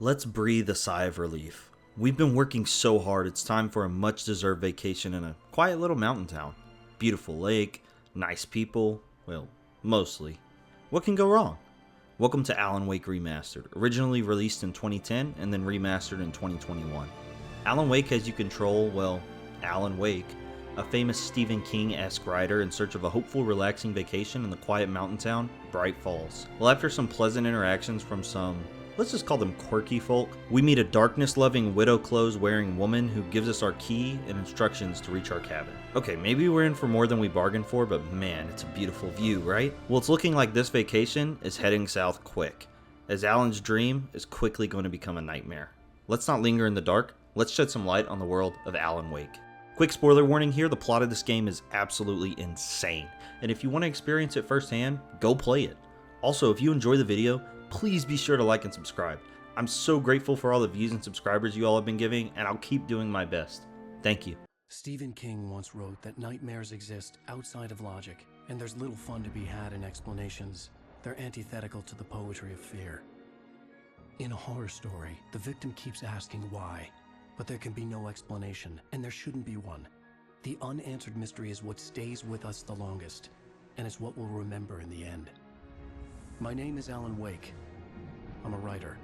Let's breathe a sigh of relief. We've been working so hard, it's time for a much deserved vacation in a quiet little mountain town. Beautiful lake, nice people, well, mostly. What can go wrong? Welcome to Alan Wake Remastered, originally released in 2010 and then remastered in 2021. Alan Wake has you control, well, Alan Wake, a famous Stephen King-esque writer in search of a hopeful, relaxing vacation in the quiet mountain town, Bright Falls. Well, after some pleasant interactions from some, let's just call them quirky folk, we meet a darkness-loving, widow-clothes-wearing woman who gives us our key and instructions to reach our cabin. Okay, maybe we're in for more than we bargained for, but man, it's a beautiful view, right? Well, it's looking like this vacation is heading south quick, as Alan's dream is quickly going to become a nightmare. Let's not linger in the dark, let's shed some light on the world of Alan Wake. Quick spoiler warning here, the plot of this game is absolutely insane, and if you want to experience it firsthand, go play it. Also, if you enjoy the video, please be sure to like and subscribe. I'm so grateful for all the views and subscribers you all have been giving, and I'll keep doing my best. Thank you. Stephen King once wrote that nightmares exist outside of logic, and there's little fun to be had in explanations. They're antithetical to the poetry of fear. In a horror story, the victim keeps asking why, but there can be no explanation, and there shouldn't be one. The unanswered mystery is what stays with us the longest, and it's what we'll remember in the end. My name is Alan Wake. I'm a writer.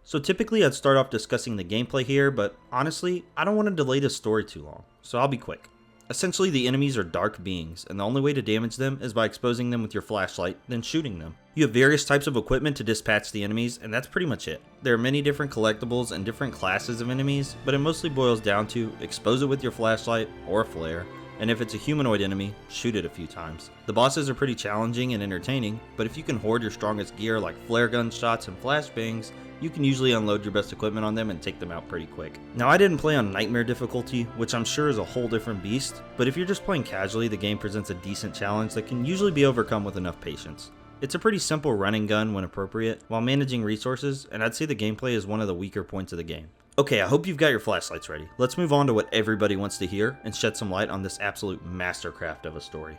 So typically I'd start off discussing the gameplay here, but honestly, I don't want to delay this story too long, so I'll be quick. Essentially, the enemies are dark beings, and the only way to damage them is by exposing them with your flashlight, then shooting them. You have various types of equipment to dispatch the enemies, and that's pretty much it. There are many different collectibles and different classes of enemies, but it mostly boils down to expose it with your flashlight or a flare, and if it's a humanoid enemy, shoot it a few times. The bosses are pretty challenging and entertaining, but if you can hoard your strongest gear like flare gun shots and flashbangs, you can usually unload your best equipment on them and take them out pretty quick. Now, I didn't play on Nightmare difficulty, which I'm sure is a whole different beast, but if you're just playing casually, the game presents a decent challenge that can usually be overcome with enough patience. It's a pretty simple running gun when appropriate, while managing resources, and I'd say the gameplay is one of the weaker points of the game. Okay, I hope you've got your flashlights ready. Let's move on to what everybody wants to hear and shed some light on this absolute mastercraft of a story.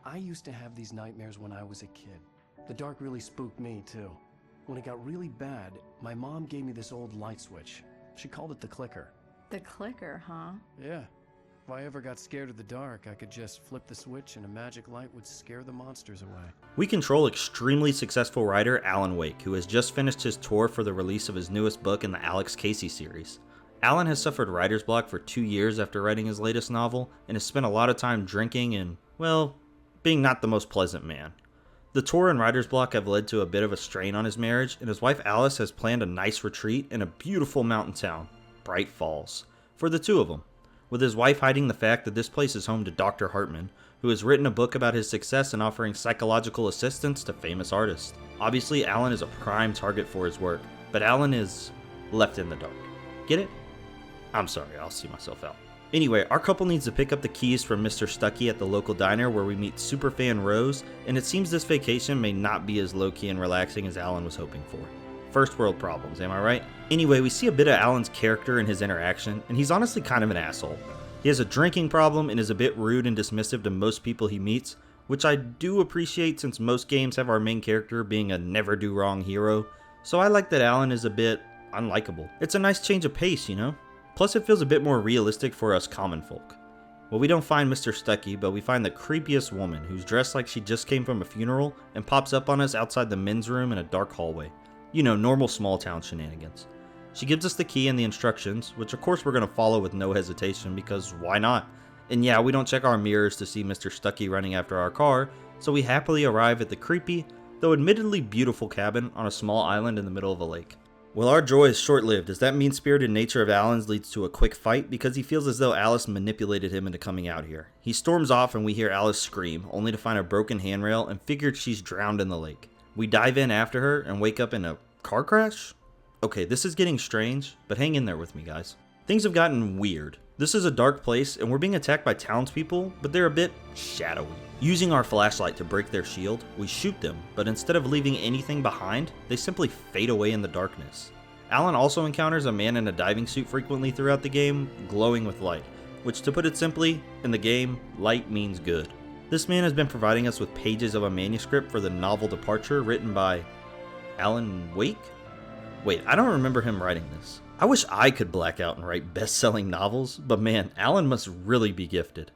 I used to have these nightmares when I was a kid. The dark really spooked me, too. When it got really bad, my mom gave me this old light switch. She called it the clicker. The clicker, huh? Yeah. If I ever got scared of the dark, I could just flip the switch and a magic light would scare the monsters away. We control extremely successful writer Alan Wake, who has just finished his tour for the release of his newest book in the Alex Casey series. Alan has suffered writer's block for 2 years after writing his latest novel, and has spent a lot of time drinking and, well, being not the most pleasant man. The tour and writer's block have led to a bit of a strain on his marriage, and his wife Alice has planned a nice retreat in a beautiful mountain town, Bright Falls, for the two of them, with his wife hiding the fact that this place is home to Dr. Hartman, who has written a book about his success in offering psychological assistance to famous artists. Obviously, Alan is a prime target for his work, but Alan is left in the dark. Get it? I'm sorry, I'll see myself out. Anyway, our couple needs to pick up the keys from Mr. Stuckey at the local diner where we meet superfan Rose, and it seems this vacation may not be as low-key and relaxing as Alan was hoping for. First world problems, am I right? Anyway, we see a bit of Alan's character and his interaction, and he's honestly kind of an asshole. He has a drinking problem and is a bit rude and dismissive to most people he meets, which I do appreciate since most games have our main character being a never-do-wrong hero, so I like that Alan is a bit unlikable. It's a nice change of pace, you know? Plus, it feels a bit more realistic for us common folk. Well, we don't find Mr. Stuckey, but we find the creepiest woman who's dressed like she just came from a funeral and pops up on us outside the men's room in a dark hallway. You know, normal small town shenanigans. She gives us the key and the instructions, which of course we're going to follow with no hesitation because why not? And yeah, we don't check our mirrors to see Mr. Stuckey running after our car, so we happily arrive at the creepy, though admittedly beautiful cabin on a small island in the middle of a lake. Well, our joy is short-lived, as that mean-spirited nature of Alan's leads to a quick fight because he feels as though Alice manipulated him into coming out here. He storms off and we hear Alice scream, only to find a broken handrail and figured she's drowned in the lake. We dive in after her and wake up in a car crash? Okay, this is getting strange, but hang in there with me, guys. Things have gotten weird. This is a dark place and we're being attacked by townspeople, but they're a bit shadowy. Using our flashlight to break their shield, we shoot them, but instead of leaving anything behind, they simply fade away in the darkness. Alan also encounters a man in a diving suit frequently throughout the game, glowing with light, which to put it simply, in the game, light means good. This man has been providing us with pages of a manuscript for the novel Departure written by Alan Wake? Wait, I don't remember him writing this. I wish I could black out and write best-selling novels, but man, Alan must really be gifted.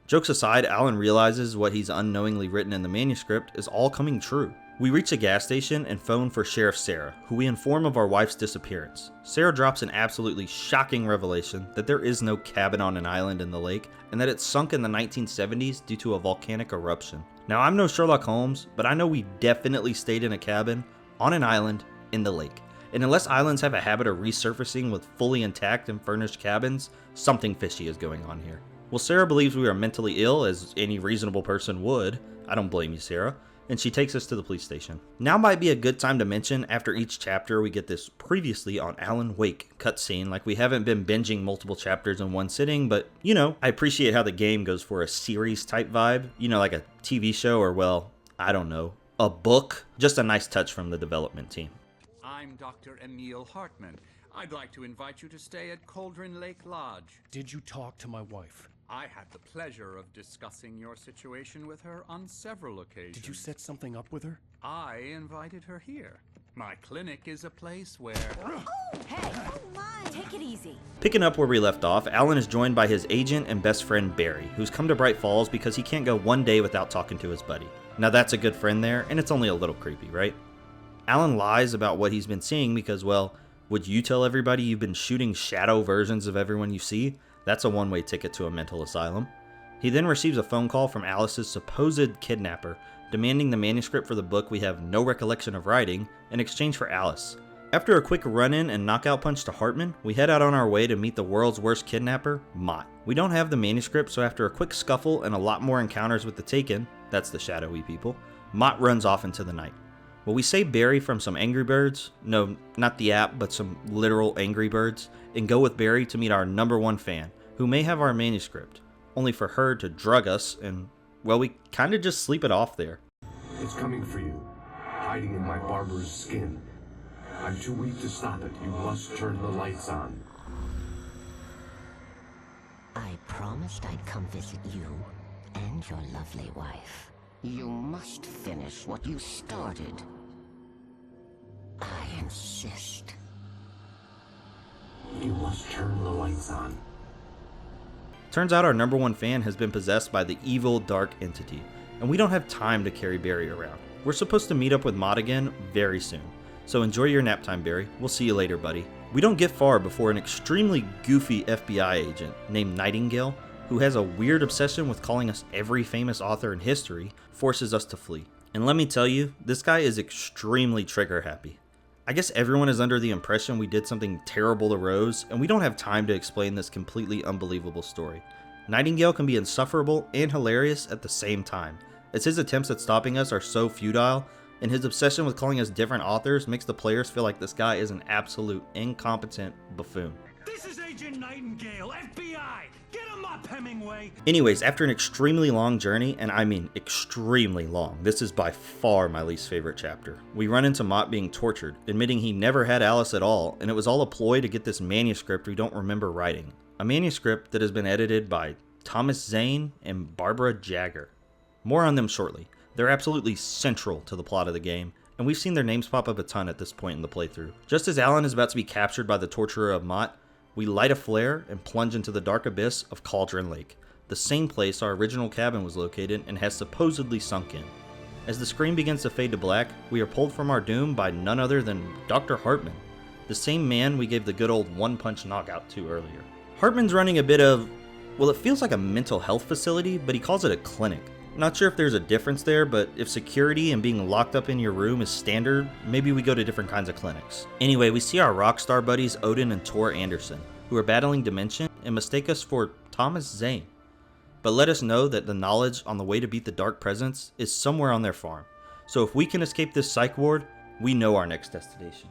Jokes aside, Alan realizes what he's unknowingly written in the manuscript is all coming true. We reach a gas station and phone for Sheriff Sarah, who we inform of our wife's disappearance. Sarah drops an absolutely shocking revelation that there is no cabin on an island in the lake, and that it sunk in the 1970s due to a volcanic eruption. Now, I'm no Sherlock Holmes, but I know we definitely stayed in a cabin on an island in the lake. And unless islands have a habit of resurfacing with fully intact and furnished cabins, something fishy is going on here. Well, Sarah believes we are mentally ill, as any reasonable person would. I don't blame you, Sarah. And she takes us to the police station. Now might be a good time to mention, after each chapter we get this previously on Alan Wake cutscene. Like, we haven't been binging multiple chapters in one sitting, but you know, I appreciate how the game goes for a series type vibe. You know, like a TV show, or well, I don't know, a book. Just a nice touch from the development team. I'm Dr. Emil Hartman. I'd like to invite you to stay at Cauldron Lake Lodge. Did you talk to my wife? I had the pleasure of discussing your situation with her on several occasions. Did you set something up with her? I invited her here. My clinic is a place where... Oh, hey, oh my. Take it easy. Picking up where we left off, Alan is joined by his agent and best friend Barry, who's come to Bright Falls because he can't go one day without talking to his buddy. Now that's a good friend there, and it's only a little creepy, right? Alan lies about what he's been seeing because, well, would you tell everybody you've been shooting shadow versions of everyone you see? That's a one-way ticket to a mental asylum. He then receives a phone call from Alice's supposed kidnapper, demanding the manuscript for the book we have no recollection of writing in exchange for Alice. After a quick run-in and knockout punch to Hartman, we head out on our way to meet the world's worst kidnapper, Mott. We don't have the manuscript, so after a quick scuffle and a lot more encounters with the Taken, that's the shadowy people, Mott runs off into the night. Well, we save Barry from some Angry Birds, no, not the app, but some literal Angry Birds, and go with Barry to meet our #1 fan, who may have our manuscript, only for her to drug us, and, well, we kinda just sleep it off there. It's coming for you, hiding in my barber's skin. I'm too weak to stop it. You must turn the lights on. I promised I'd come visit you and your lovely wife. You must finish what you started. I insist. You must turn the lights on. Turns out our #1 fan has been possessed by the evil dark entity, and we don't have time to carry Barry around. We're supposed to meet up with Mott again very soon, so enjoy your nap time, Barry. We'll see you later, buddy. We don't get far before an extremely goofy FBI agent named Nightingale, who has a weird obsession with calling us every famous author in history, forces us to flee. And let me tell you, this guy is extremely trigger happy. I guess everyone is under the impression we did something terrible to Rose, and we don't have time to explain this completely unbelievable story. Nightingale can be insufferable and hilarious at the same time, as his attempts at stopping us are so futile, and his obsession with calling us different authors makes the players feel like this guy is an absolute incompetent buffoon. This is Agent Nightingale, FBI! Get him up, Hemingway! Anyways, after an extremely long journey, and I mean extremely long, this is by far my least favorite chapter, we run into Mott being tortured, admitting he never had Alice at all, and it was all a ploy to get this manuscript we don't remember writing. A manuscript that has been edited by Thomas Zane and Barbara Jagger. More on them shortly. They're absolutely central to the plot of the game, and we've seen their names pop up a ton at this point in the playthrough. Just as Alan is about to be captured by the torturer of Mott, we light a flare and plunge into the dark abyss of Cauldron Lake, the same place our original cabin was located and has supposedly sunk in. As the screen begins to fade to black, we are pulled from our doom by none other than Dr. Hartman, the same man we gave the good old one-punch knockout to earlier. Hartman's running a bit of, well, it feels like a mental health facility, but he calls it a clinic. Not sure if there's a difference there, but if security and being locked up in your room is standard, maybe we go to different kinds of clinics. Anyway, we see our rock star buddies Odin and Tor Anderson, who are battling dementia and mistake us for Thomas Zane, but let us know that the knowledge on the way to beat the dark presence is somewhere on their farm. So if we can escape this psych ward, we know our next destination.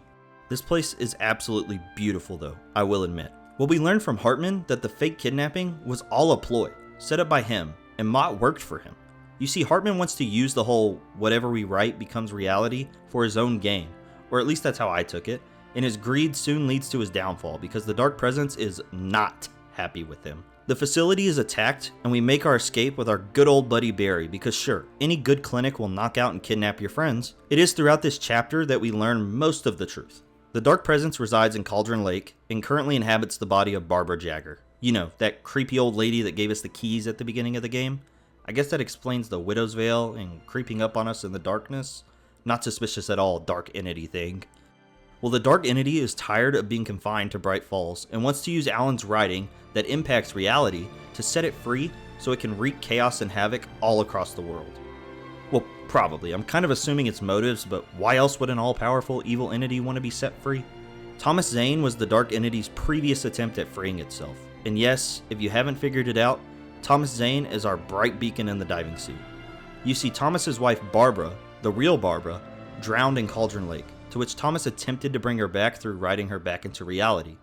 This place is absolutely beautiful though, I will admit. Well, we learned from Hartman that the fake kidnapping was all a ploy, set up by him, and Mott worked for him. You see, Hartman wants to use the whole whatever we write becomes reality for his own gain, or at least that's how I took it, and his greed soon leads to his downfall because the Dark Presence is not happy with him. The facility is attacked, and we make our escape with our good old buddy Barry because sure, any good clinic will knock out and kidnap your friends. It is throughout this chapter that we learn most of the truth. The Dark Presence resides in Cauldron Lake and currently inhabits the body of Barbara Jagger. You know, that creepy old lady that gave us the keys at the beginning of the game. I guess that explains the Widow's Veil and creeping up on us in the darkness. Not suspicious at all, Dark Entity thing. Well, the Dark Entity is tired of being confined to Bright Falls and wants to use Alan's writing that impacts reality to set it free so it can wreak chaos and havoc all across the world. Well, probably. I'm kind of assuming its motives, but why else would an all-powerful evil entity want to be set free? Thomas Zane was the Dark Entity's previous attempt at freeing itself. And yes, if you haven't figured it out, Thomas Zane is our bright beacon in the diving suit. You see, Thomas's wife Barbara, the real Barbara, drowned in Cauldron Lake, to which Thomas attempted to bring her back through writing her back into reality.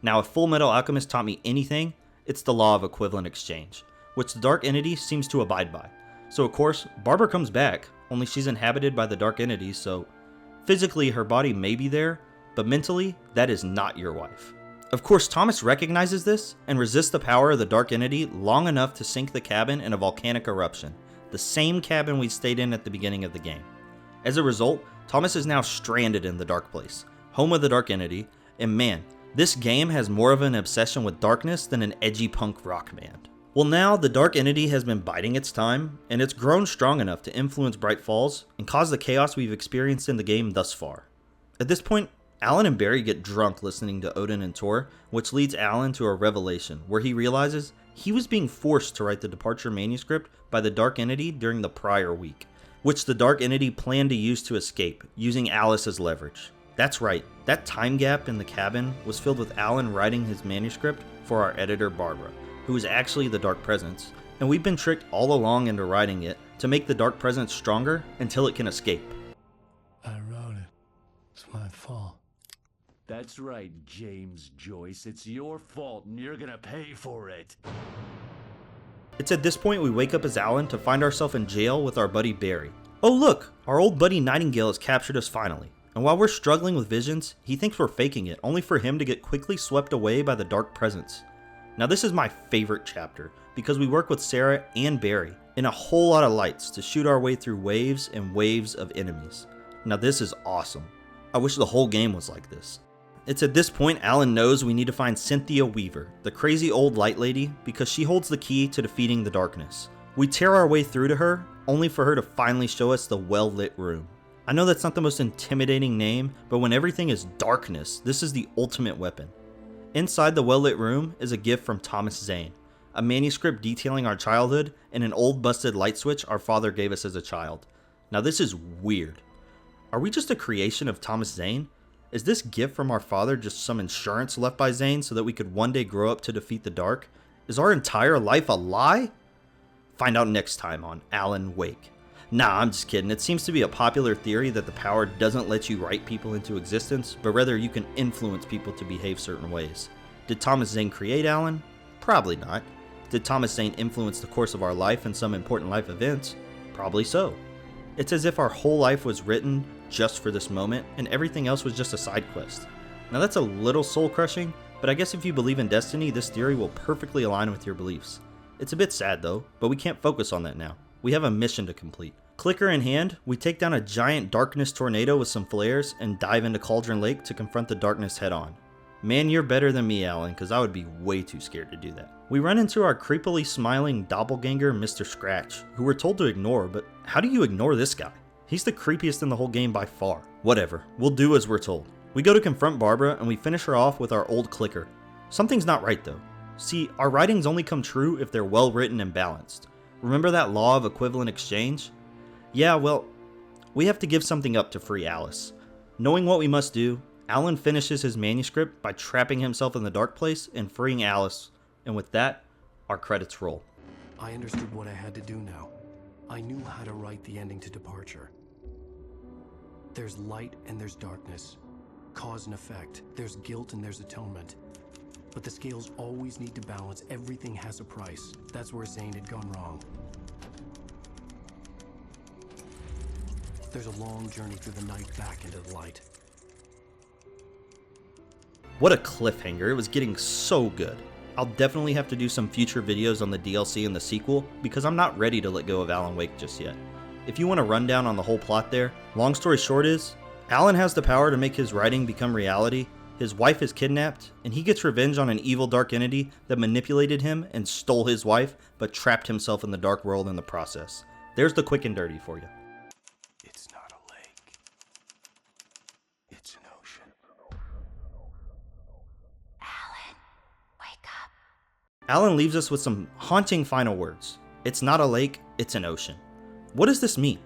Now, if Full Metal Alchemist taught me anything, it's the law of equivalent exchange, which the Dark Entity seems to abide by. So of course, Barbara comes back, only she's inhabited by the Dark Entity, so physically her body may be there, but mentally, that is not your wife. Of course, Thomas recognizes this and resists the power of the Dark Entity long enough to sink the cabin in a volcanic eruption, the same cabin we stayed in at the beginning of the game. As a result, Thomas is now stranded in the Dark Place, home of the Dark Entity, and man, this game has more of an obsession with darkness than an edgy punk rock band. Well, now the Dark Entity has been biding its time, and it's grown strong enough to influence Bright Falls and cause the chaos we've experienced in the game thus far. At this point, Alan and Barry get drunk listening to Odin and Tor, which leads Alan to a revelation where he realizes he was being forced to write the departure manuscript by the Dark Entity during the prior week, which the Dark Entity planned to use to escape, using Alice as leverage. That's right, that time gap in the cabin was filled with Alan writing his manuscript for our editor Barbara, who is actually the Dark Presence, and we've been tricked all along into writing it to make the Dark Presence stronger until it can escape. I wrote it. It's my fault. That's right, James Joyce. It's your fault and you're gonna pay for it. It's at this point we wake up as Alan to find ourselves in jail with our buddy Barry. Oh look, our old buddy Nightingale has captured us finally. And while we're struggling with visions, he thinks we're faking it, only for him to get quickly swept away by the Dark Presence. Now this is my favorite chapter, because we work with Sarah and Barry in a whole lot of lights to shoot our way through waves and waves of enemies. Now this is awesome. I wish the whole game was like this. It's at this point Alan knows we need to find Cynthia Weaver, the crazy old light lady, because she holds the key to defeating the darkness. We tear our way through to her, only for her to finally show us the well-lit room. I know that's not the most intimidating name, but when everything is darkness, this is the ultimate weapon. Inside the well-lit room is a gift from Thomas Zane, a manuscript detailing our childhood and an old busted light switch our father gave us as a child. Now this is weird. Are we just a creation of Thomas Zane? Is this gift from our father just some insurance left by Zane so that we could one day grow up to defeat the dark? Is our entire life a lie? Find out next time on Alan Wake. Nah, I'm just kidding. It seems to be a popular theory that the power doesn't let you write people into existence, but rather you can influence people to behave certain ways. Did Thomas Zane create Alan? Probably not. Did Thomas Zane influence the course of our life and some important life events? Probably so. It's as if our whole life was written just for this moment, and everything else was just a side quest. Now that's a little soul-crushing, but I guess if you believe in destiny, this theory will perfectly align with your beliefs. It's a bit sad though, but we can't focus on that now. We have a mission to complete. Clicker in hand, we take down a giant darkness tornado with some flares and dive into Cauldron Lake to confront the darkness head on. Man, you're better than me, Alan, because I would be way too scared to do that. We run into our creepily smiling doppelganger, Mr. Scratch, who we're told to ignore, but how do you ignore this guy? He's the creepiest in the whole game by far. Whatever, we'll do as we're told. We go to confront Barbara and we finish her off with our old clicker. Something's not right though. See, our writings only come true if they're well written and balanced. Remember that law of equivalent exchange? Yeah, well, we have to give something up to free Alice. Knowing what we must do, Alan finishes his manuscript by trapping himself in the dark place and freeing Alice, and with that, our credits roll. I understood what I had to do now. I knew how to write the ending to Departure. There's light and there's darkness. Cause and effect. There's guilt and there's atonement. But the scales always need to balance. Everything has a price. That's where Zane had gone wrong. There's a long journey through the night back into the light. What a cliffhanger, it was getting so good. I'll definitely have to do some future videos on the DLC and the sequel, because I'm not ready to let go of Alan Wake just yet. If you want a rundown on the whole plot there, long story short is, Alan has the power to make his writing become reality, his wife is kidnapped, and he gets revenge on an evil dark entity that manipulated him and stole his wife, but trapped himself in the dark world in the process. There's the quick and dirty for you. It's not a lake. It's an ocean. Alan, wake up. Alan leaves us with some haunting final words. It's not a lake, it's an ocean. What does this mean?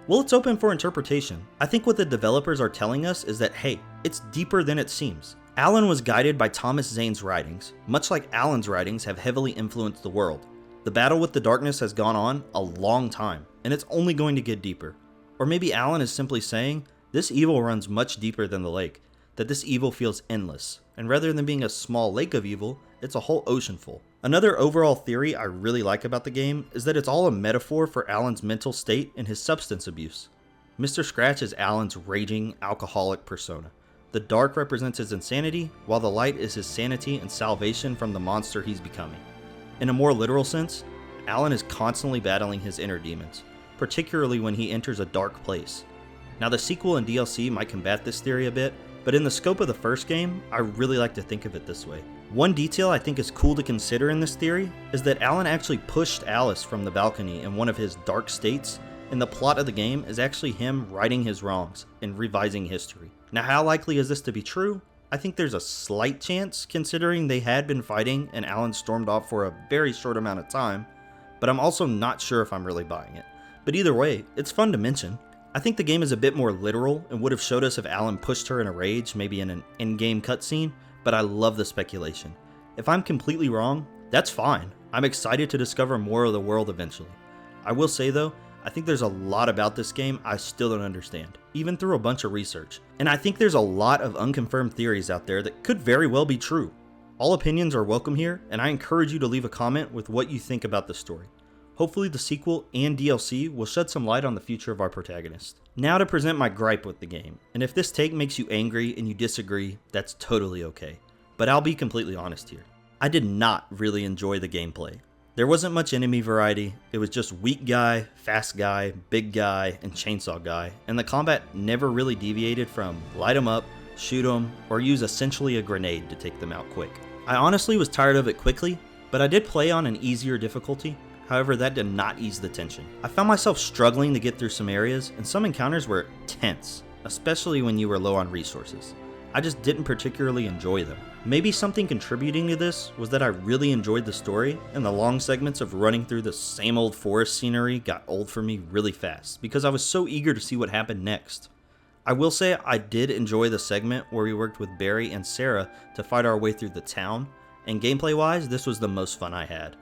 Well, it's open for interpretation. I think what the developers are telling us is that, hey, it's deeper than it seems. Alan was guided by Thomas Zane's writings, much like Alan's writings have heavily influenced the world. The battle with the darkness has gone on a long time, and it's only going to get deeper. Or maybe Alan is simply saying, this evil runs much deeper than the lake, that this evil feels endless, and rather than being a small lake of evil, it's a whole ocean full. Another overall theory I really like about the game is that it's all a metaphor for Alan's mental state and his substance abuse. Mr. Scratch is Alan's raging, alcoholic persona. The dark represents his insanity, while the light is his sanity and salvation from the monster he's becoming. In a more literal sense, Alan is constantly battling his inner demons, particularly when he enters a dark place. Now the sequel and DLC might combat this theory a bit, but in the scope of the first game, I really like to think of it this way. One detail I think is cool to consider in this theory is that Alan actually pushed Alice from the balcony in one of his dark states, and the plot of the game is actually him righting his wrongs and revising history. Now how likely is this to be true? I think there's a slight chance considering they had been fighting and Alan stormed off for a very short amount of time, but I'm also not sure if I'm really buying it. But either way, it's fun to mention. I think the game is a bit more literal and would have showed us if Alan pushed her in a rage, maybe in an in-game cutscene, but I love the speculation. If I'm completely wrong, that's fine. I'm excited to discover more of the world eventually. I will say though, I think there's a lot about this game I still don't understand, even through a bunch of research. And I think there's a lot of unconfirmed theories out there that could very well be true. All opinions are welcome here, and I encourage you to leave a comment with what you think about the story. Hopefully the sequel and DLC will shed some light on the future of our protagonist. Now to present my gripe with the game, and if this take makes you angry and you disagree, that's totally okay. But I'll be completely honest here. I did not really enjoy the gameplay. There wasn't much enemy variety, it was just weak guy, fast guy, big guy, and chainsaw guy, and the combat never really deviated from light 'em up, shoot 'em, or use essentially a grenade to take them out quick. I honestly was tired of it quickly, but I did play on an easier difficulty. However, that did not ease the tension. I found myself struggling to get through some areas, and some encounters were tense, especially when you were low on resources. I just didn't particularly enjoy them. Maybe something contributing to this was that I really enjoyed the story, and the long segments of running through the same old forest scenery got old for me really fast, because I was so eager to see what happened next. I will say I did enjoy the segment where we worked with Barry and Sarah to fight our way through the town, and gameplay wise, this was the most fun I had.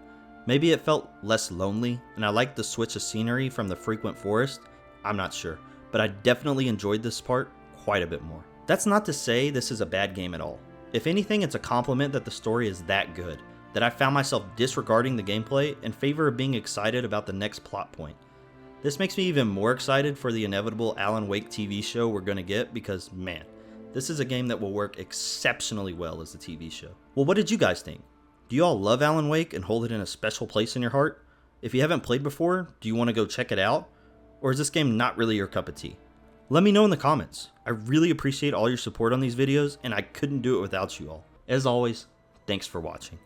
Maybe it felt less lonely, and I liked the switch of scenery from the frequent forest, I'm not sure, but I definitely enjoyed this part quite a bit more. That's not to say this is a bad game at all. If anything, it's a compliment that the story is that good, that I found myself disregarding the gameplay in favor of being excited about the next plot point. This makes me even more excited for the inevitable Alan Wake TV show we're gonna get because, man, this is a game that will work exceptionally well as a TV show. Well, what did you guys think? Do you all love Alan Wake and hold it in a special place in your heart? If you haven't played before, do you want to go check it out? Or is this game not really your cup of tea? Let me know in the comments. I really appreciate all your support on these videos, and I couldn't do it without you all. As always, thanks for watching.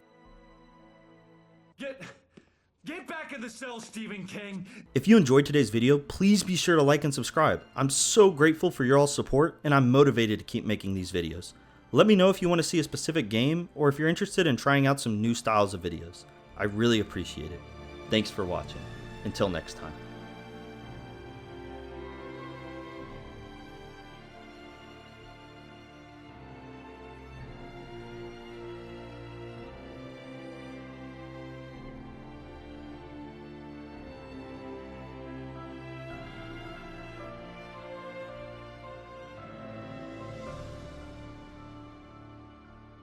Get back in the cell, Stephen King! If you enjoyed today's video, please be sure to like and subscribe. I'm so grateful for your all's support, and I'm motivated to keep making these videos. Let me know if you want to see a specific game, or if you're interested in trying out some new styles of videos. I really appreciate it. Thanks for watching. Until next time.